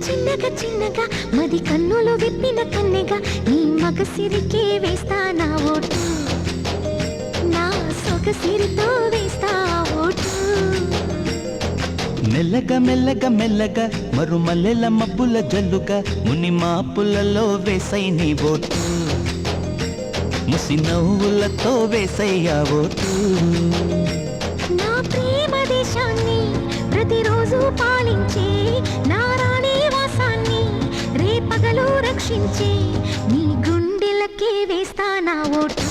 చిన్నగా చిన్నగా మది కన్నులు విప్పిన కన్నెగా నీ మగసిరికే వేస్తా నా ఓటు, నా సొగసిరితో వేస్తా ఓటు. మెల్లగా మెల్లగా మెల్లగా మరుమల్లెల మబ్బుల జల్లుగా ముని మాపులలో వేసై నీ ఓటు, ముసి నవ్వులతో వేసయ్యా ఓటు. నా ప్రేమ దేశాన్ని ప్రతిరోజు పాలించే నా రాణి వాసాన్ని రేపగలు రక్షించే నీ గుండెలకే వేస్తా నా ఓటు,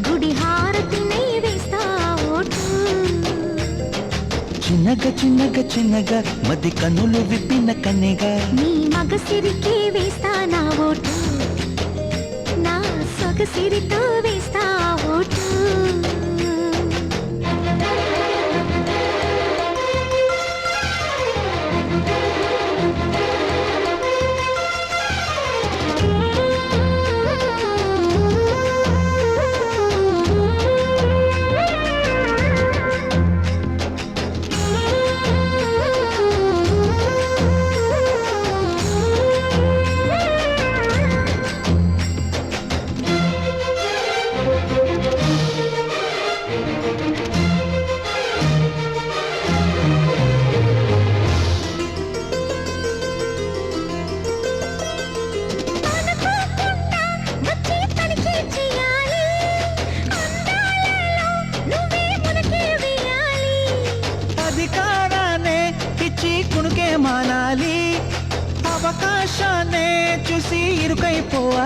గుడి హారతినై వేస్తా ఓటు. చిన్నగా చిన్నగా చిన్నగా మది కన్నులు విప్పిన కన్నెగా నీ మగసిరికే వేస్తా నా ఓటు, నా సొగసిరితో వేస్తా ఓటు. అధికారాన్నే ఇచ్చి కుణుకే మానాలి, అవకాశాన్నే చూసి ఇరుకైపోవాలి.